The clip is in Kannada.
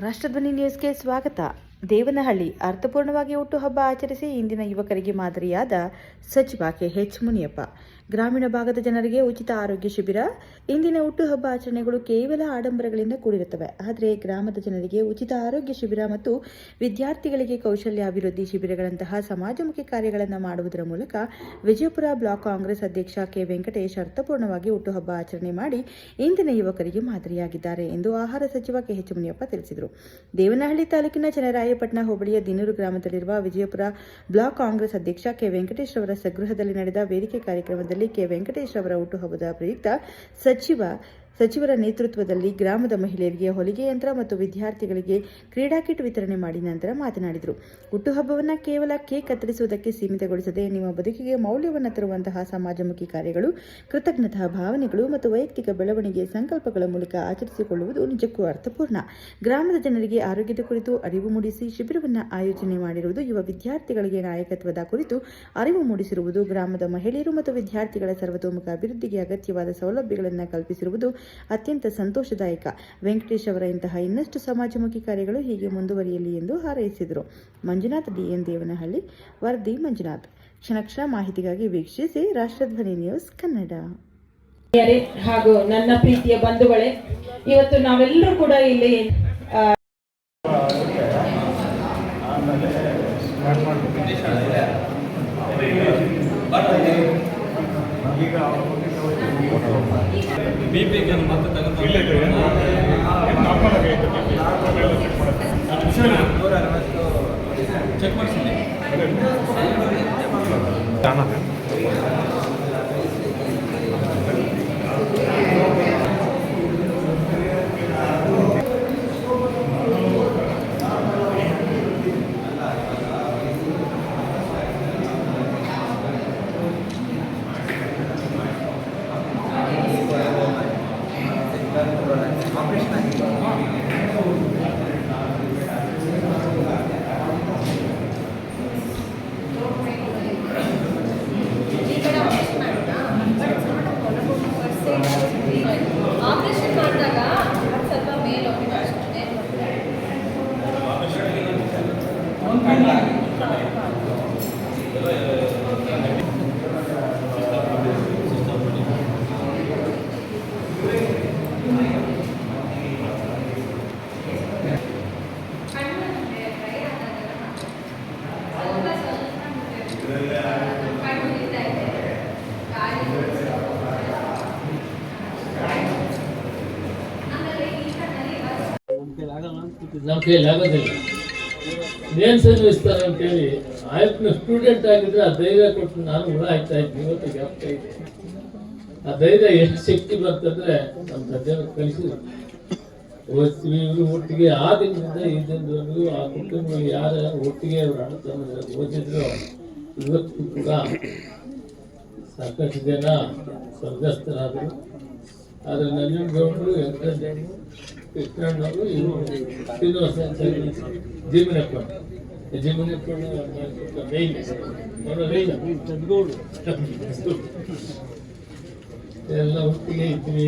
ರಾಷ್ಟ್ರಧ್ವನಿ ನ್ಯೂಸ್ಗೆ ಸ್ವಾಗತ. ದೇವನಹಳ್ಳಿ ಅರ್ಥಪೂರ್ಣವಾಗಿ ಹುಟ್ಟುಹಬ್ಬ ಆಚರಿಸಿ ಇಂದಿನ ಯುವಕರಿಗೆ ಮಾದರಿಯಾದ ಸಚಿವ KH ಮುನಿಯಪ್ಪ. ಗ್ರಾಮೀಣ ಭಾಗದ ಜನರಿಗೆ ಉಚಿತ ಆರೋಗ್ಯ ಶಿಬಿರ. ಇಂದಿನ ಹುಟ್ಟುಹಬ್ಬ ಆಚರಣೆಗಳು ಕೇವಲ ಆಡಂಬರಗಳಿಂದ ಕೂಡಿರುತ್ತವೆ. ಆದರೆ ಗ್ರಾಮದ ಜನರಿಗೆ ಉಚಿತ ಆರೋಗ್ಯ ಶಿಬಿರ ಮತ್ತು ವಿದ್ಯಾರ್ಥಿಗಳಿಗೆ ಕೌಶಲ್ಯಾಭಿವೃದ್ಧಿ ಶಿಬಿರಗಳಂತಹ ಸಮಾಜಮುಖಿ ಕಾರ್ಯಗಳನ್ನು ಮಾಡುವುದರ ಮೂಲಕ ವಿಜಯಪುರ ಬ್ಲಾಕ್ ಕಾಂಗ್ರೆಸ್ ಅಧ್ಯಕ್ಷ K ವೆಂಕಟೇಶ್ ಅರ್ಥಪೂರ್ಣವಾಗಿ ಹುಟ್ಟುಹಬ್ಬ ಆಚರಣೆ ಮಾಡಿ ಇಂದಿನ ಯುವಕರಿಗೆ ಮಾದರಿಯಾಗಿದ್ದಾರೆ ಎಂದು ಆಹಾರ ಸಚಿವ KH ಮುನಿಯಪ್ಪ ತಿಳಿಸಿದರು. ದೇವನಹಳ್ಳಿ ತಾಲೂಕಿನ ಚನ್ನರಾಯಪಟ್ಟಣ ಹೋಬಳಿಯ ದಿನೂರು ಗ್ರಾಮದಲ್ಲಿರುವ ವಿಜಯಪುರ ಬ್ಲಾಕ್ ಕಾಂಗ್ರೆಸ್ ಅಧ್ಯಕ್ಷ K ವೆಂಕಟೇಶ್ ಅವರ ಸ್ವಗೃಹದಲ್ಲಿ ನಡೆದ ವೇದಿಕೆ ಕಾರ್ಯಕ್ರಮದಲ್ಲಿ K ವೆಂಕಟೇಶ್ ಅವರ ಹುಟ್ಟುಹಬ್ಬದ ಪ್ರಯುಕ್ತ ಸಚಿವರ ನೇತೃತ್ವದಲ್ಲಿ ಗ್ರಾಮದ ಮಹಿಳೆಯರಿಗೆ ಹೊಲಿಗೆ ಯಂತ್ರ ಮತ್ತು ವಿದ್ಯಾರ್ಥಿಗಳಿಗೆ ಕ್ರೀಡಾ ಕಿಟ್ ವಿತರಣೆ ಮಾಡಿ ನಂತರ ಮಾತನಾಡಿದರು. ಹುಟ್ಟುಹಬ್ಬವನ್ನು ಕೇವಲ ಕೇಕ್ ಕತ್ತರಿಸುವುದಕ್ಕೆ ಸೀಮಿತಗೊಳಿಸದೆ ನಿಮ್ಮ ಬದುಕಿಗೆ ಮೌಲ್ಯವನ್ನು ತರುವಂತಹ ಸಮಾಜಮುಖಿ ಕಾರ್ಯಗಳು, ಕೃತಜ್ಞತಾ ಭಾವನೆಗಳು ಮತ್ತು ವೈಯಕ್ತಿಕ ಬೆಳವಣಿಗೆ ಸಂಕಲ್ಪಗಳ ಮೂಲಕ ಆಚರಿಸಿಕೊಳ್ಳುವುದು ನಿಜಕ್ಕೂ ಅರ್ಥಪೂರ್ಣ. ಗ್ರಾಮದ ಜನರಿಗೆ ಆರೋಗ್ಯದ ಕುರಿತು ಅರಿವು ಮೂಡಿಸಿ ಶಿಬಿರವನ್ನು ಆಯೋಜನೆ ಮಾಡಿರುವುದು, ಯುವ ವಿದ್ಯಾರ್ಥಿಗಳಿಗೆ ನಾಯಕತ್ವದ ಕುರಿತು ಅರಿವು ಮೂಡಿಸಿರುವುದು, ಗ್ರಾಮದ ಮಹಿಳೆಯರು ಮತ್ತು ವಿದ್ಯಾರ್ಥಿಗಳ ಸರ್ವತೋಮುಖ ಅಭಿವೃದ್ಧಿಗೆ ಅಗತ್ಯವಾದ ಸೌಲಭ್ಯಗಳನ್ನು ಕಲ್ಪಿಸಿರುವುದು ಅತ್ಯಂತ ಸಂತೋಷದಾಯಕ. ವೆಂಕಟೇಶ್ ಅವರ ಇಂತಹ ಇನ್ನಷ್ಟು ಸಮಾಜಮುಖಿ ಕಾರ್ಯಗಳು ಹೀಗೆ ಮುಂದುವರಿಯಲಿ ಎಂದು ಹಾರೈಸಿದರು. ಮಂಜುನಾಥ್ DN ದೇವನಹಳ್ಳಿ, ವರದಿ ಮಂಜುನಾಥ್. ಕ್ಷಣ ಮಾಹಿತಿಗಾಗಿ ವೀಕ್ಷಿಸಿ ರಾಷ್ಟ್ರಧ್ವನಿ ನ್ಯೂಸ್ ಕನ್ನಡ. ಹಾಗೂ ನನ್ನ ಪ್ರೀತಿಯ ಬಂಧುಗಳೇ, ಇವತ್ತು ನಾವೆಲ್ಲರೂ ಕೂಡ ಇಲ್ಲಿ ಚೆಕ್ ಮಾಡಿಸಿದ್ದೆ. ಆಪರೇಷನ್ ಮಾಡಿದಾಗ ಸ್ವಲ್ಪ ಮೇಲೆ ಹೋಗಿದೆ ಅಷ್ಟೇ. ನಮ್ಮ ಕೈಯಲ್ಲಿ ಆಗೋದಿಲ್ಲ. ಏನು ಸಲ್ಲಿಸ್ತಾರೆ ಅಂತೇಳಿ ಆಯ್ತು. ಸ್ಟೂಡೆಂಟ್ ಆಗಿದ್ರೆ ಆ ಧೈರ್ಯ ಕೊಟ್ಟು ನಾನು ಹುಳ ಆಗ್ತಾ ಇದ್ದೀನಿ. ಇವತ್ತು ಜ್ಞಾಪಕ ಇದೆ. ಆ ಧೈರ್ಯ ಎಷ್ಟು ಶಕ್ತಿ ಬರ್ತಂದ್ರೆ ನಮ್ಮ ತಂದೆಯವರು ಕಲಿಸಿದ್ರು. ಓದ್ತೀವಿ ಇವರು ಒಟ್ಟಿಗೆ ಆ ದಿನದಿಂದ ಈ ದಿನದವರೆಗೂ ಆ ಕುಟುಂಬಗಳು ಯಾರ ಒಟ್ಟಿಗೆ ಅವರು ಅಣ್ಣ ಓದಿದ್ರು ಇವತ್ತು ಕೂಡ ಸಾಕಷ್ಟು ಜನ ಸ್ವರ್ಗಸ್ಥರಾದರು. ಆದರೆ ನಂಜನಗೌಡರು, ಕೃಷ್ಣಣ್ಣವರು, ಶ್ರೀನಿವಾಸ ಜೀವನಪ್ಪ ಎಲ್ಲ ಒಟ್ಟಿಗೆ ಇದ್ವಿ.